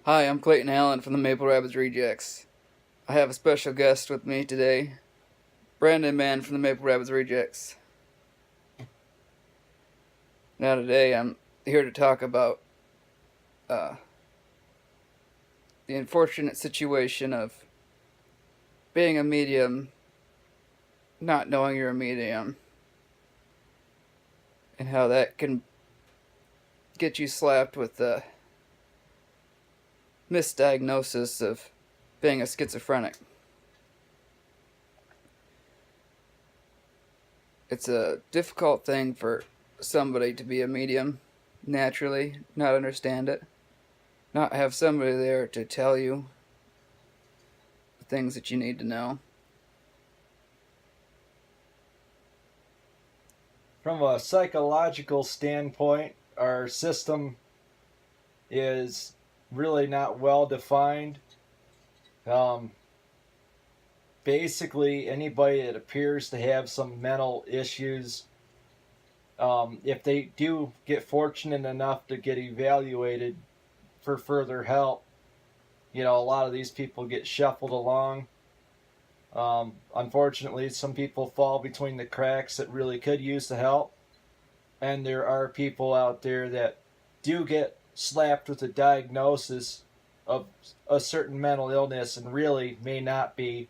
Hi, I'm Clayton Allen from the Maple Rabbits Rejects. I have a special guest with me today, Brandon Mann from the Maple Rabbits Rejects. Now today I'm here to talk about the unfortunate situation of being a medium, not knowing you're a medium, and how that can get you slapped with the misdiagnosis of being a schizophrenic. It's a difficult thing for somebody to be a medium naturally, not understand it, not have somebody there to tell you the things that you need to know. From a psychological standpoint, our system is really not well defined. Um, Basically, anybody that appears to have some mental issues, if they do get fortunate enough to get evaluated for further help, a lot of these people get shuffled along. Unfortunately, some people fall between the cracks that really could use the help. And there are people out there that do get slapped with a diagnosis of a certain mental illness and really may not be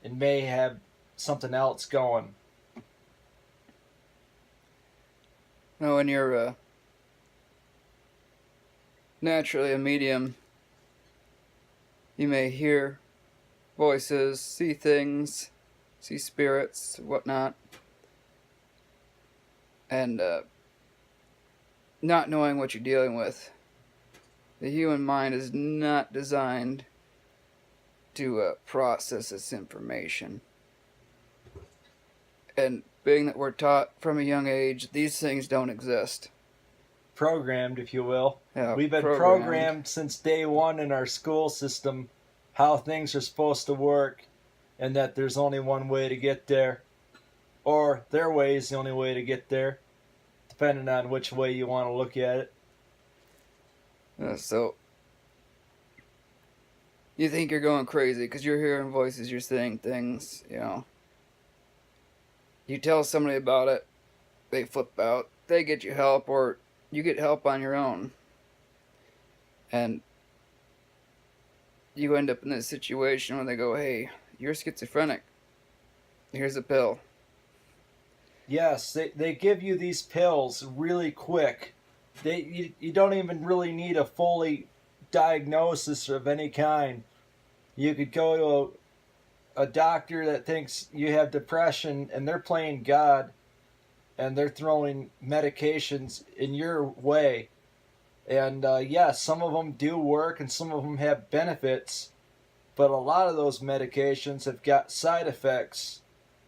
and may have something else going. Now, when you're naturally a medium, you may hear voices, see things, see spirits, whatnot, and not knowing what you're dealing with. The human mind is not designed to process this information. And being that we're taught from a young age, these things don't exist. Programmed, if you will. Yeah, We've been programmed since day one in our school system how things are supposed to work and that there's only one way to get there. Or their way is the only way to get there, depending on which way you want to look at it. So you think you're going crazy because you're hearing voices, you're saying things, You tell somebody about it, they flip out, they get you help, or you get help on your own. And you end up in this situation where they go, hey, you're schizophrenic. Here's a pill. Yes, they give you these pills really quick. You don't even really need a fully diagnosis of any kind. You could go to a doctor that thinks you have depression and they're playing God and they're throwing medications in your way. And yes, some of them do work and some of them have benefits, but a lot of those medications have got side effects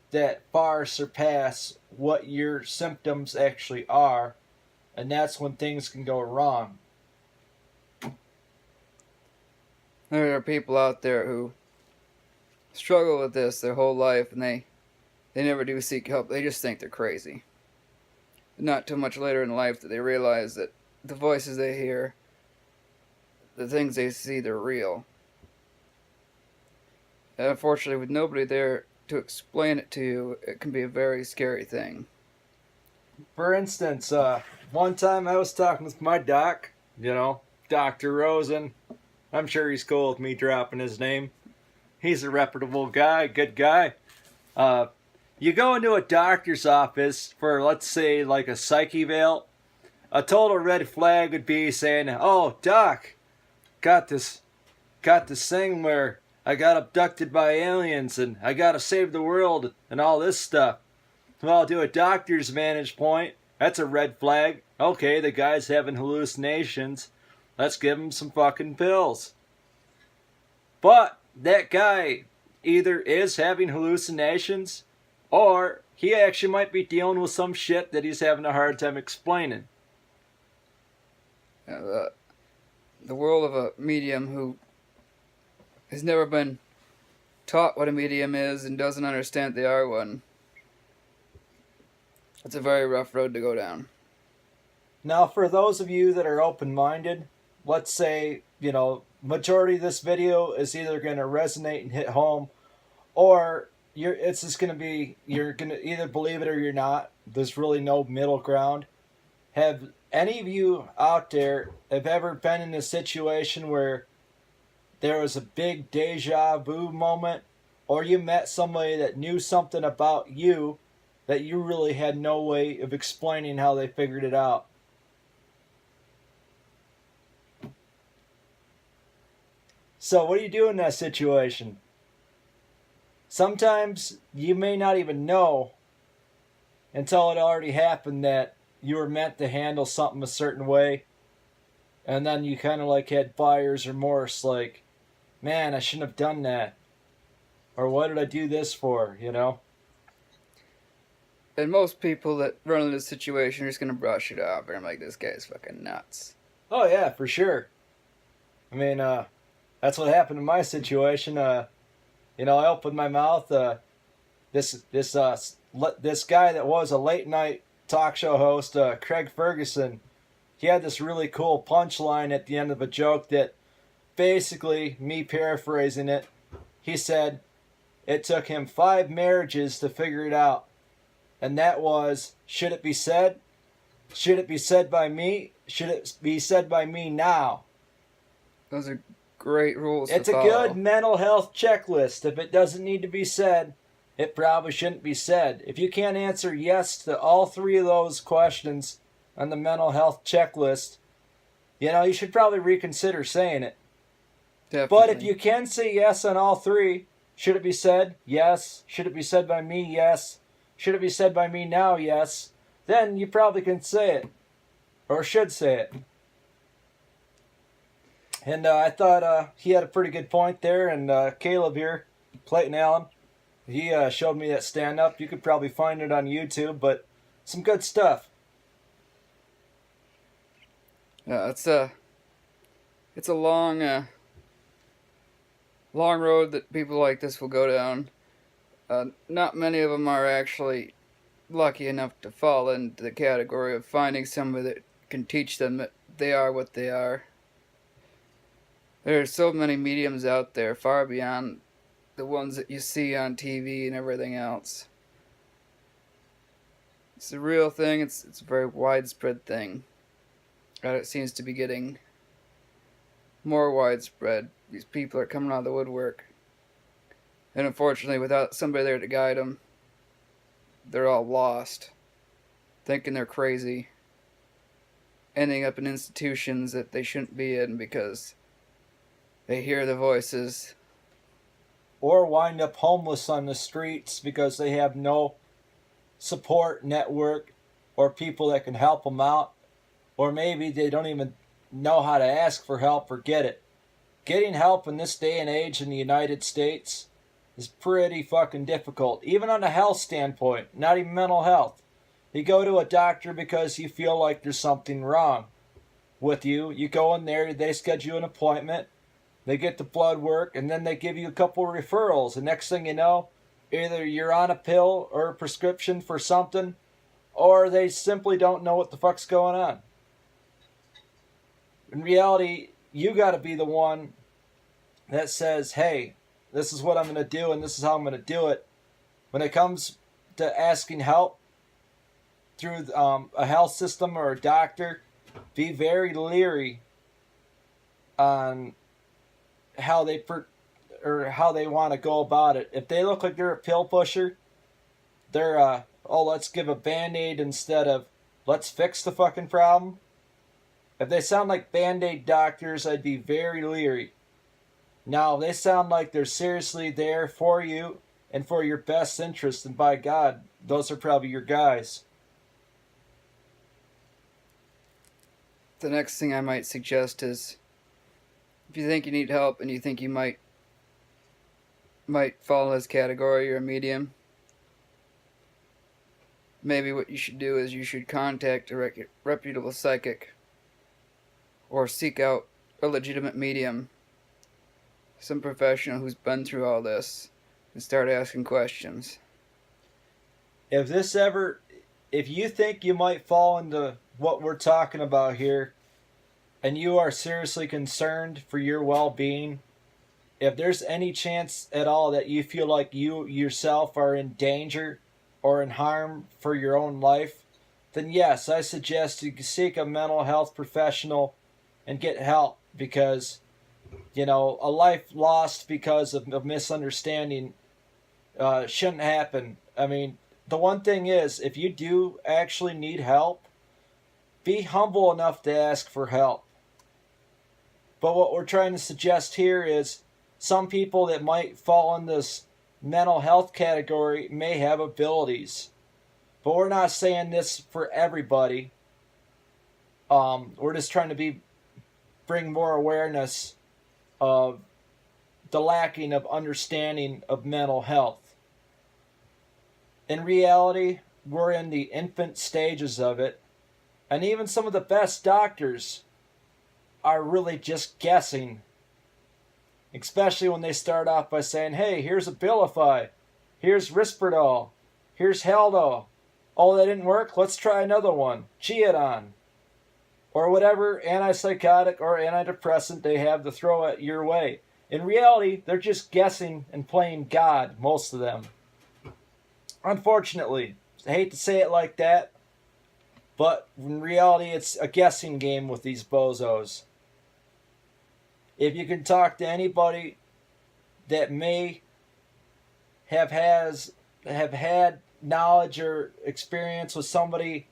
that far surpass what your symptoms actually are, and that's when things can go wrong. There are people out there who struggle with this their whole life, and they never do seek help. They just think they're crazy. Not too much later in life that they realize that the voices they hear, the things they see, they're real. And unfortunately, with nobody there to explain it to you, it can be a very scary thing. For instance, one time I was talking with my doc, Dr. Rosen. I'm sure he's cool with me dropping his name. He's a reputable guy, good guy. You go into a doctor's office for, let's say, like a psych eval. A total red flag would be saying, "Oh, doc, got this thing where I got abducted by aliens and I gotta save the world and all this stuff." Well, to a doctor's vantage point, that's a red flag. Okay, the guy's having hallucinations. Let's give him some fucking pills. But that guy either is having hallucinations or he actually might be dealing with some shit that he's having a hard time explaining. The world of a medium who has never been taught what a medium is and doesn't understand they are one. It's a very rough road to go down. Now, for those of you that are open-minded, let's say, majority of this video is either going to resonate and hit home, or it's just going to be, you're going to either believe it or you're not. There's really no middle ground. Have any of you out there have ever been in a situation where there was a big deja vu moment, or you met somebody that knew something about you that you really had no way of explaining how they figured it out? So what do you do in that situation? Sometimes you may not even know until it already happened that you were meant to handle something a certain way, and then you kind of like had buyer's remorse, like, man, I shouldn't have done that, or what did I do this for, And most people that run into this situation are just gonna brush it off. And I'm like, this guy's fucking nuts. Oh yeah, for sure. I mean, that's what happened in my situation. I opened my mouth. This guy that was a late night talk show host, Craig Ferguson, he had this really cool punchline at the end of a joke that basically, me paraphrasing it, he said it took him 5 marriages to figure it out. And that was, should it be said? Should it be said by me? Should it be said by me now? Those are great rules It's to a follow. good mental health checklist. If it doesn't need to be said, it probably shouldn't be said. If you can't answer yes to all 3 of those questions on the mental health checklist, you should probably reconsider saying it. Definitely. But if you can say yes on all 3, should it be said? Yes. Should it be said by me? Yes. Should it be said by me now? Yes. Then you probably can say it. Or should say it. And I thought he had a pretty good point there. And Caleb here, Clayton Allen, he showed me that stand-up. You could probably find it on YouTube, but some good stuff. Yeah, it's a long road that people like this will go down. Not many of them are actually lucky enough to fall into the category of finding somebody that can teach them that they are what they are. There are so many mediums out there, far beyond the ones that you see on TV and everything else. It's a real thing. It's a very widespread thing. And it seems to be getting more widespread. These people are coming out of the woodwork. And unfortunately, without somebody there to guide them, they're all lost, thinking they're crazy, ending up in institutions that they shouldn't be in because they hear the voices. Or wind up homeless on the streets because they have no support network or people that can help them out. Or maybe they don't even know how to ask for help or get it. Getting help in this day and age in the United States is pretty fucking difficult. Even on a health standpoint, not even mental health. You go to a doctor because you feel like there's something wrong with you. You go in there, they schedule an appointment, they get the blood work, and then they give you a couple of referrals. The next thing you know, either you're on a pill or a prescription for something, or they simply don't know what the fuck's going on. In reality, you got to be the one that says, hey, this is what I'm going to do and this is how I'm going to do it. When it comes to asking help through a health system or a doctor, be very leery on how they want to go about it. If they look like they're a pill pusher, they're let's give a band-aid instead of let's fix the fucking problem. If they sound like band-aid doctors, I'd be very leery. Now, if they sound like they're seriously there for you and for your best interest, and by God, those are probably your guys. The next thing I might suggest is, if you think you need help and you think you might fall in this category or a medium, maybe what you should do is you should contact a reputable psychic or seek out a legitimate medium, some professional who's been through all this, and start asking questions. If you think you might fall into what we're talking about here, and you are seriously concerned for your well-being, if there's any chance at all that you feel like you yourself are in danger or in harm for your own life, then yes, I suggest you seek a mental health professional and get help, because a life lost because of misunderstanding shouldn't happen. I mean, the one thing is, if you do actually need help, be humble enough to ask for help. But what we're trying to suggest here is some people that might fall in this mental health category may have abilities. But we're not saying this for everybody. We're just trying to bring more awareness of the lacking of understanding of mental health. In reality, we're in the infant stages of it, and even some of the best doctors are really just guessing, especially when they start off by saying, hey, here's Abilify, here's Risperdal, here's Haldol. Oh, that didn't work? Let's try another one, Geodon, or whatever antipsychotic or antidepressant they have to throw at your way. In reality, they're just guessing and playing God, most of them. Unfortunately, I hate to say it like that, but in reality, it's a guessing game with these bozos. If you can talk to anybody that may have had knowledge or experience with somebody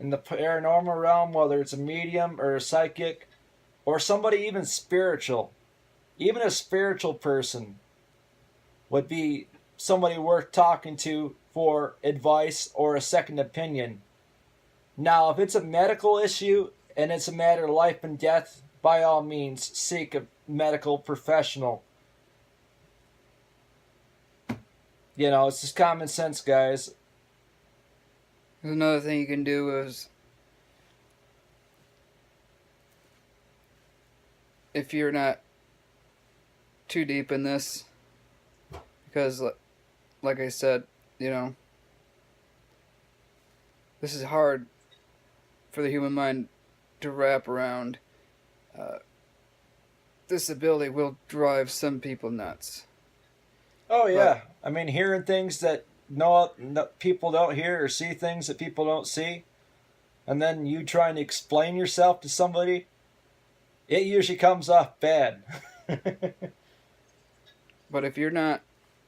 in the paranormal realm, whether it's a medium or a psychic, or somebody even spiritual, even a spiritual person would be somebody worth talking to for advice or a second opinion. Now, if it's a medical issue and it's a matter of life and death, by all means, seek a medical professional. It's just common sense, guys. There's another thing you can do is, if you're not too deep in this, because like I said, this is hard for the human mind to wrap around. This ability will drive some people nuts. Oh yeah, I mean, hearing things that no people don't hear, or see things that people don't see, and then you trying to explain yourself to somebody, it usually comes off bad. But if you're not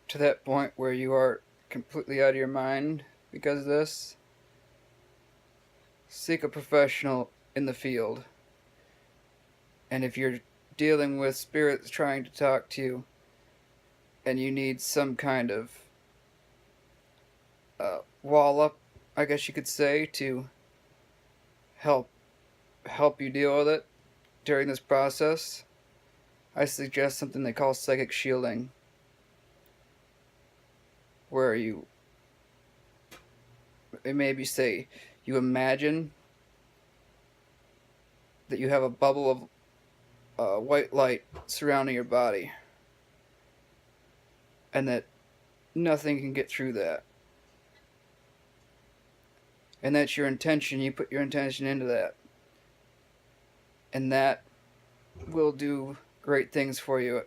to that point where you are completely out of your mind because of this, seek a professional in the field. And if you're dealing with spirits trying to talk to you, and you need some kind of wall up, I guess you could say, to help you deal with it during this process, I suggest something they call psychic shielding, where you maybe say you imagine that you have a bubble of white light surrounding your body, and that nothing can get through that. And that's your intention. You put your intention into that. And that will do great things for you.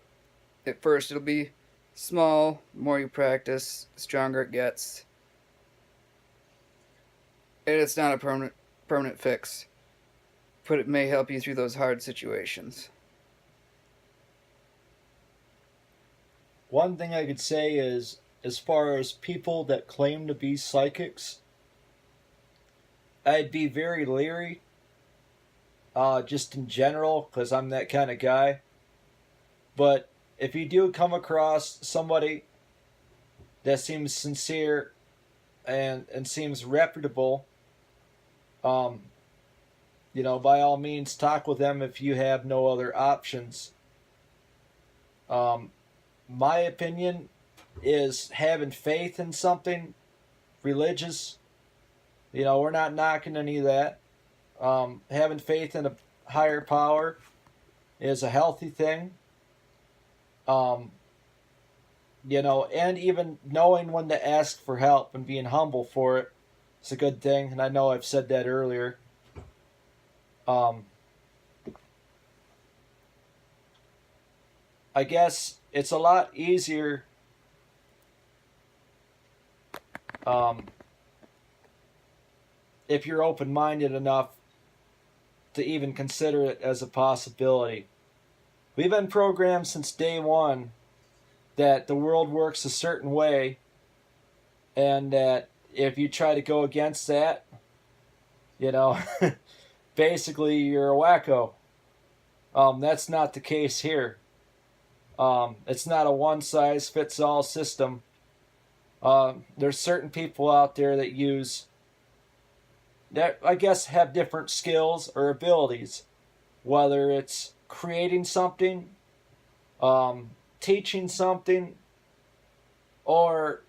At first, it'll be small. The more you practice, the stronger it gets. And it's not a permanent fix, but it may help you through those hard situations. One thing I could say is, as far as people that claim to be psychics, I'd be very leery, just in general, because I'm that kind of guy. But if you do come across somebody that seems sincere and seems reputable, by all means, talk with them if you have no other options. My opinion is having faith in something religious. We're not knocking any of that. Having faith in a higher power is a healthy thing. And even knowing when to ask for help and being humble for it is a good thing. And I know I've said that earlier. I guess it's a lot easier if you're open-minded enough to even consider it as a possibility. We've been programmed since day one that the world works a certain way, and that if you try to go against that, you know, basically you're a wacko. That's not the case here. It's not a one-size-fits-all system. There's certain people out there that I guess have different skills or abilities, whether it's creating something, teaching something, or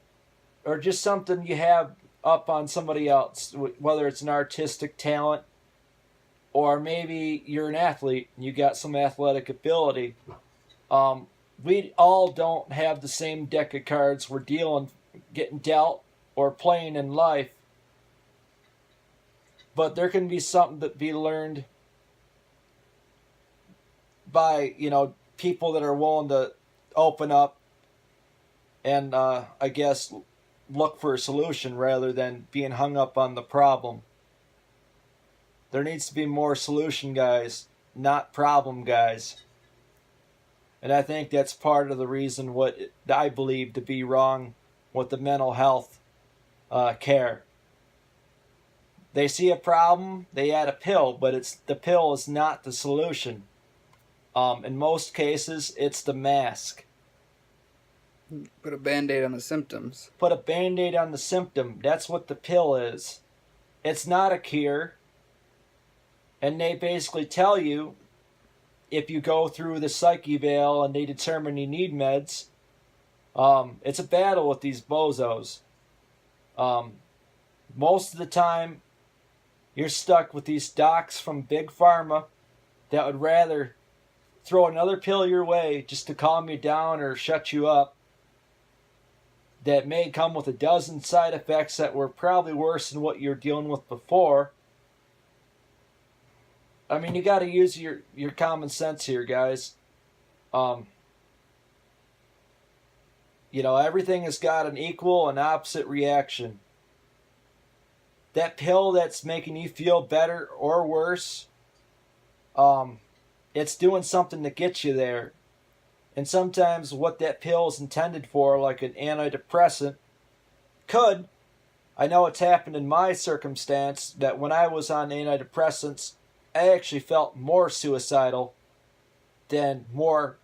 just something you have up on somebody else, whether it's an artistic talent, or maybe you're an athlete and you got some athletic ability. We all don't have the same deck of cards we're getting dealt or playing in life, but there can be something that be learned by, people that are willing to open up and I guess look for a solution rather than being hung up on the problem. There needs to be more solution guys, not problem guys. And I think that's part of the reason what I believe to be wrong with the mental health care. They see a problem, they add a pill, but the pill is not the solution. In most cases, it's the mask. Put a Band-Aid on the symptoms. Put a Band-Aid on the symptom. That's what the pill is. It's not a cure. And they basically tell you, if you go through the psych eval and they determine you need meds, it's a battle with these bozos. Most of the time, you're stuck with these docs from Big Pharma that would rather throw another pill your way just to calm you down or shut you up, that may come with a dozen side effects that were probably worse than what you're dealing with before. I mean, you got to use your common sense here, guys. Everything has got an equal and opposite reaction. That pill that's making you feel better or worse, it's doing something to get you there. And sometimes what that pill is intended for, like an antidepressant, I know it's happened in my circumstance, that when I was on antidepressants, I actually felt more suicidal than more,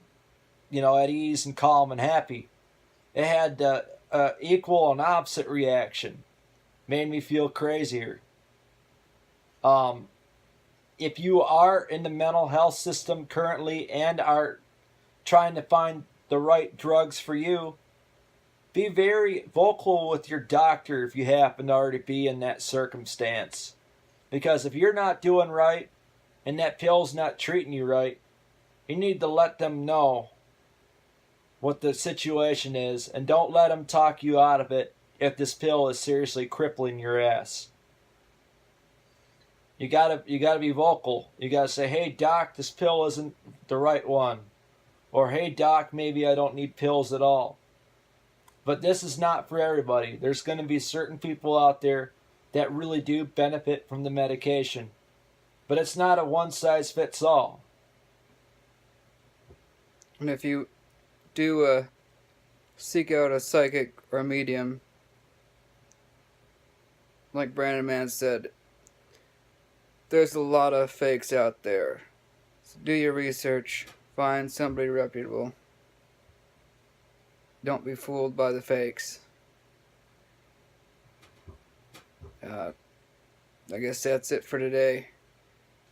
at ease and calm and happy. It had equal and opposite reaction. Made me feel crazier. If you are in the mental health system currently and are trying to find the right drugs for you, be very vocal with your doctor if you happen to already be in that circumstance. Because if you're not doing right and that pill's not treating you right, you need to let them know what the situation is, and don't let them talk you out of it if this pill is seriously crippling your ass. You gotta be vocal. You gotta say, hey doc, this pill isn't the right one. Or hey doc, maybe I don't need pills at all. But this is not for everybody. There's going to be certain people out there that really do benefit from the medication. But it's not a one-size-fits-all. And if you do seek out a psychic or a medium, like Brandon Mann said, there's a lot of fakes out there. So do your research. Find somebody reputable. Don't be fooled by the fakes. I guess that's it for today.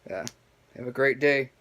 Have a great day.